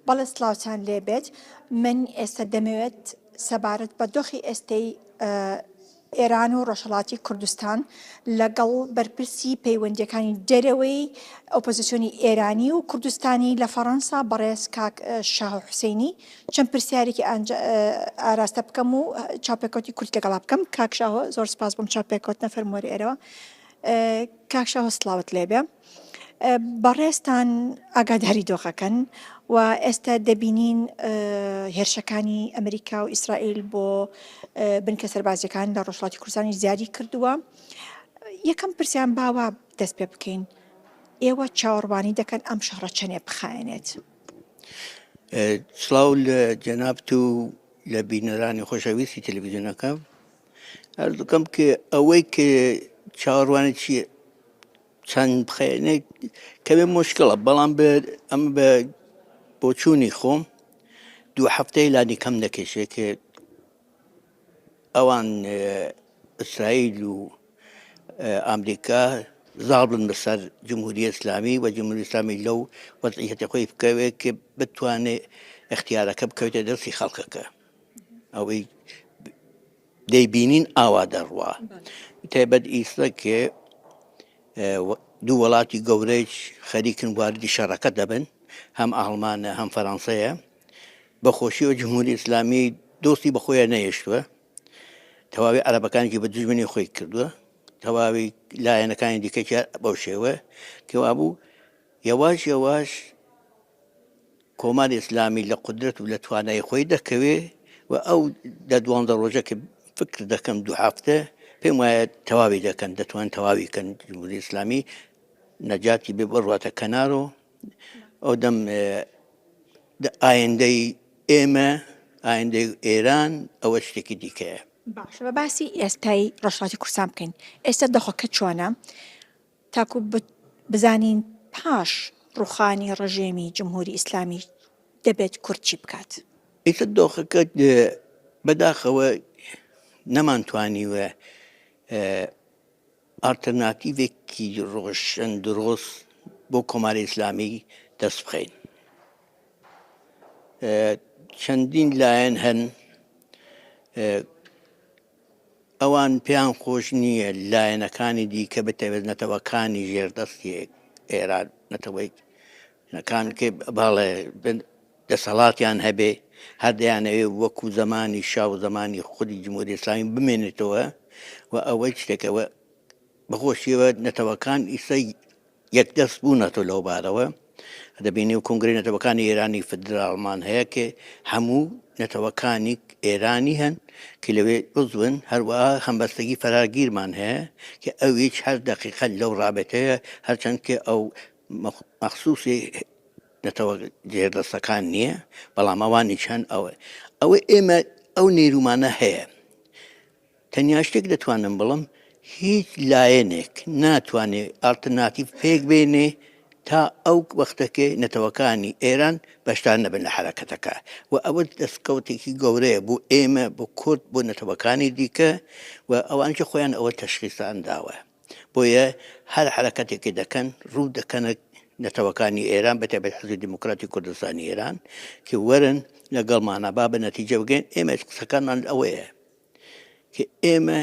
بەڵێ سڵاوتان لێبێت من ئێستا دەمەوێت سەبارەت بە دۆخی ئێستەی ئێران و ڕۆژهەڵاتی کوردستان لەگەڵ بەرپرسی پەیوەندیەکانی دەرەوەی ئۆپۆزیسیۆنی ئێرانی و کوردستانی لە فەڕەنسا بەڕێز کاک شاه حوسێنی چەند پرسیارێکی ئاراستە بکەم و چاپێکۆتی کورت لەگەڵا بکەم. کاک شاهۆ زۆر سپاس بۆم چاپێکۆتنە فەرمووەری ئێرەوە. کاک شاهۆ سڵاوت لێبێ. بەڕێستان ئاگاداری دۆخەکەن و ئێستا دەبینین هێرشەکانی ئەمریکا و ئیسرائیل بۆ بنکە سەربازیەکان لە ڕۆژهەڵاتی کوردستانی زیادی کردووە. یەکەم پرسیان باوە دەست پێ بکەین، ئێوە چاوەڕوانی دەکەن ئەم شەڕە چەنێ بخایەنێت؟ سڵاو لە جەنابت و لە بینەرانی خۆشەویستی تەلەڤیزیۆنەکە عەرز دەکەم کە ئەوەی کە چاوەڕوانی چییە چەند بخایەنێت کەمێ مشکڵە، بەڵام ئەمە بە بۆچوونی خۆم دوو هەفتەی لانی کەم دەکێشێت کە ئەوان ئیسرائیل و ئەمریکا زاڵ بن بەسەر جمهوری ئیسلامی و جمهوری ئیسلامی لەو وەزعیەتی خۆی بکەوێت کە بتوانێت اختیارەکە بکەوێتە دەستی خەڵکەکە. ئەوەی دەیبینین ئاوا دەڕوا تایبەت ئیستا کە دوو وڵاتی گەورەیش خەریکن واردی شەڕەکە دەبن، هەم ئەڵمانە هەم فەڕەنسەیە. بەخۆشیەوە جمهوری ئیسلامی دۆستی بەخۆیان نەهێشتووە، تەواوی عەرەبەکانێکی بە دوژمنی خۆی کردووە، تەواوی لایەنەکانی دیکەی بەو شێوە کەوا بوو یەواش یەواش کۆماری ئیسلامی لە قودرەت و لە توانای خۆی دەکەوێ و ئەو لە 12 ڕۆژە کە فکر دەکەم دوو هەفتە پێم وایە تەواوی دەکەن، دەتوان تەواوی کەن جمهوری ئیسلامی نەجاتی بێ بڕواتە کەنارەوە. ئەو دەم ئایندەی ئێمە ئایندەی ئێران ئەوە شتێکی دیکەیە. باشە، بە باسی ئێستای ڕۆژهەڵاتی کوردستان بکەین. ئێستا دۆخەکە چۆنە تاکو بزانین پاش ڕوخانی ڕژێمی جمهوری ئیسلامی دەبێت کورد چی بکات؟ ئیتر دۆخەکە بەداخەوە نەمانتوانیوە ئالتەرناتیڤێکی ڕۆشن دروست بۆ کۆماری ئیسلامی دەست بخەین. چەندین لایەن هەن ئەوان پێیان خۆش نییە لایەنەکانی دیکە بتەوێت نەتەوەکانی ژێردەستی ئێران نەتەوەیەکان کە باڵێ دەسەڵاتیان هەبێ هەردەیانەوێ وەکو زمانی شاو زمانی خودی جمهوری ئیسلامی بمێنێتەوە و ئەوەی شتێکەوە بەخۆشیەوە نەتەوەکان ئیسەی یەکدەست بوونەتەوە لەو بارەوە. دەبینی و کۆنگرەی نەتەوەکانی ئێرانی فدراڵمان هەیە کە هەموو نەتەوەکانی ئێرانی هەن کە لەوێ عزون، هەروەها هەمبەستگی فەراگیرمان هەیە کە ئەویش هەر دەقیقە لەو ڕابێتەیە، هەرچەند کە ئەو مەخسووسی نەتەوە جێردەستەکان نییە، بەڵام ئەوانی چەند ئەوە ئێمە ئەو نێرومانە هەیە. تەنیا شتێک دەتوانم بڵم هیچ لایەنێک ناتوانێت ئالتەرناتیڤ پێک بێنێ تا ئەو وەختەکە نەتەوەکانی ئێران بەشدار نەبن لە حرەکەتەکە و ئەوە دەستکەوتێکی گەورەیە بۆ ئێمە بۆ کورد بۆ نەتەوەکانی دیکە و ئەوانکە خۆیان ئەوە تەشخیصان داوە. بۆیە هەر حرەکەتێکی دەکەن ڕوو دەکەنە نەتەوەکانی ئێران بەتایبەت حزبی دیموکراتی کوردستانی ئێران کە وەرن لەگەڵمانە با بە نەتیجە بگەین. ئێمە قسەکانمان ئەوەیە کە ئێمە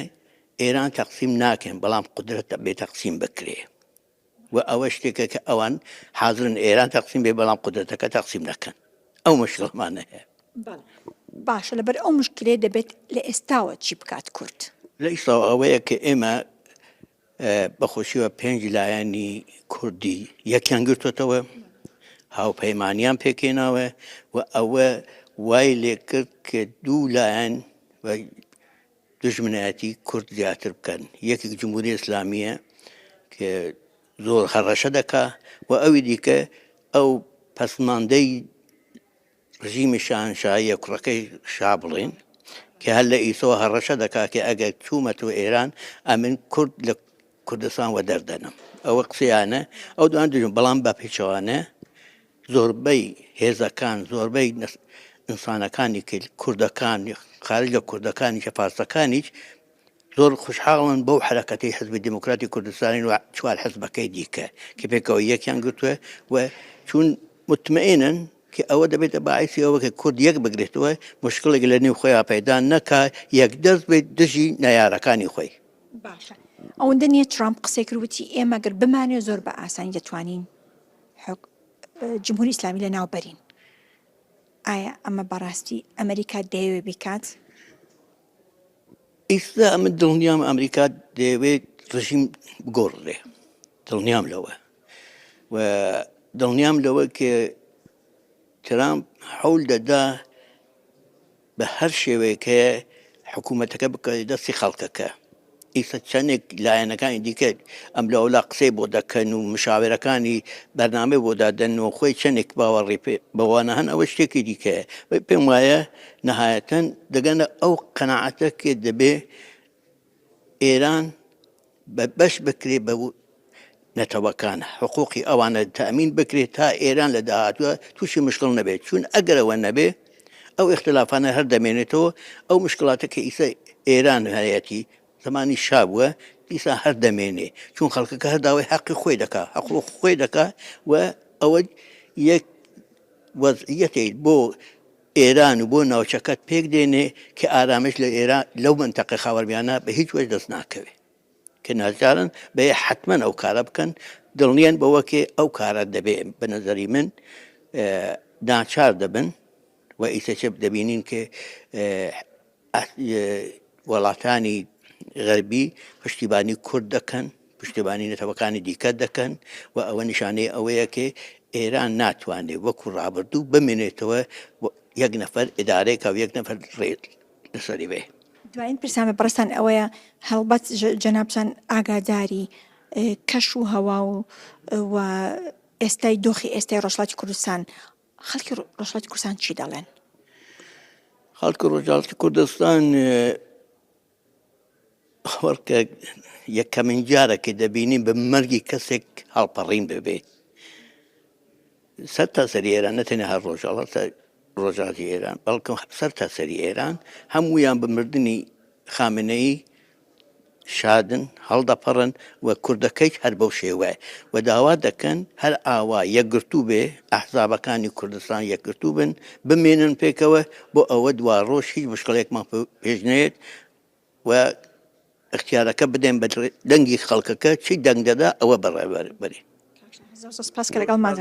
ئێران تەقسیم ناکەین، بەڵام قودرەت بێ تەقسیم بکرێ و ئەوە شتێکە کە ئەوان حاضرن ئێران تەقسیم بێ بەڵام قودرەتەکە تەقسیم نەکەن. ئەو مشکڵمانە هەیە. باشە، لەبەر ئەو مشکلێ دەبێت لە ئێستاوە چی بکات کورد؟ لە ئێستاوە ئەوەیە کە ئێمە بەخۆشیوە 5 لایەنی کوردی یەکیان گرتوێتەوە، هاوپەیمانیان پێکێناوە و ئەوە وای لێ کرد کە دوو لایەن دژمنایەتی کورد زیاتر بکەن. یەکێک جمهوری ئیسلامیە کە زۆر هەڕەشە دەکا و ئەوی دیکە ئەو پەسماندەی ڕژیمی شاهنشاهیە کوڕەکەی شا بڵێن کە هەر لە ئیسەوە هەڕەشە دەکا کە ئەگەر چوومەتەوە ئێران ئەمن کورد لە کوردستان وە دەردەنم. ئەوە قسەیانە ئەو دوان دژم، بەڵام بە پێچەوانە زۆربەی هێزەکان زۆربەی ئینسانەکانی کە کوردەکان خارج لە کوردەکانی کە فارسەکانیش زۆر خوشحاڵن بەو حرەکەتی حزبی دیموکراتی کوردستانی و 4 حزبەکەی دیکە کە پێکەوە یەکیان گرتووە و چون مطمئنن کە ئەوە دەبێتە باعثی ئەوە کە کورد یەک بگرێتەوە مشکڵێک لە نێو خۆیان پەیدا نەکا یەکدەست بێت دژی نەیارەکانی خۆی. باشە ئەوەندە نییە ترامپ قسەی کردوتی ئێمە گەر بمانێ زۆر بە ئاسانی دەتوانین جمهوری ئیسلامی لە ناوبەرین. ئایا ئەمە بەڕاستی ئەمریکا دەیەوێ بیکات؟ ئیستا ئەمە دڵنیام ئەمریکا دەیەوێت ڕژیم بگۆڕێ، دڵنیام لەوە و دڵنیام لەوە کە ترامپ حەول دەدا بە هەر شێوەیەکە حکوومەتەکە بکات دەستی خەڵکەکە. ئیستا چەندێک لایەنەکانی دیکە ئەم لەولا قسەی بۆ دەکەن و مشاورەکانی بەرنامەی بۆ دادەنەوە خۆی چەندێک باوەڕی بەوانە هەن ئەوە شتێکی دیکەیە پێم وایە نەهایەتەن دەگەنە ئەو قەناعەتە کێ دەبێ ئێران بە بەش بکرێ بە نەتەوەکان حقوقی ئەوانە تەمین بکرێت تا ئێران لە داهاتووە تووشی مشکڵ نەبێت چون ئەگەرەوە نەبێ ئەو اختلافانە هەر دەمێنێتەوە ئەو مشکلاتە کە ئیسا ئێران هەیەتی زمانی شابووە ئیسا هەر دەمێنێ چون خەڵکەکە هەر داوای حەقی خۆی دەکا حقوق خۆی دەکا و ئەوە یەک وەزعیەتێک بۆ ئێران و بۆ ناوچەکەت پێک دێنێ کە ئارامش لە ئێران لەو منتەقەی خاوەرمیانە بە هیچ وەج دەست ناکەوێت کە ناچارن بە حتمما ئەو کارە بکەن دڵنیان بەوە کێ ئەو کارە دەبێ بە نەزەری من ناچار دەبن و ئیسەچە دەبینین کە وڵاتانی غەربی پشتیبانی کورد دەکەن پشتیبانی نەتەوەکانی دیکە دەکەن و ئەوە نیشانەیە ئەوەیە کە ئێران ناتوانێت وەکو ڕابردوو بمێنێتەوە یەک نەفەر ئیدارەیەک و یەک نەفەر ڕێت لەسەری بێ. دوایین پرسیامە بەڕستان ئەوەیە هەڵبەت جەنابچان ئاگاداری کەش و هەوا و ئێستای دۆخی ئێستای ڕۆژهەڵاتی کوردستان خەڵکی ڕۆژهەڵاتی کوردستان چی دەڵێن؟ خەڵکی ڕۆژهەڵاتی کوردستان وەرکە یەکەمین جارێکی دەبینین بە مەرگی کەسێک هەڵپەڕین ببێت سەر تاسەری ئێران نەتەنیا هەر ڕۆژهەڵاتی ئێران بەڵکو سەر تاسەری ئێران هەموویان بە مردنی خامنەیی شادن هەڵدەپەڕن و کوردەکەی هەر بەو شێوە و داوا دەکەن هەر ئاوا یەکگرتوو بێ ئەحزابەکانی کوردستان یەکگرتوو بن بمێنن پێکەوە بۆ ئەوە دوا ڕۆژ هیچ مشکڵێکمان پێشنێت و اختیارەکە بدەن بە دەنگی خەڵکەکە چی دەنگ دەدا ئەوە بەڕێوەبەری. سپاس کە لەگەڵمان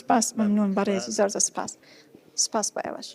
سپاس مەمنون بەڕێزی زۆر سپاس بە ئێوەش.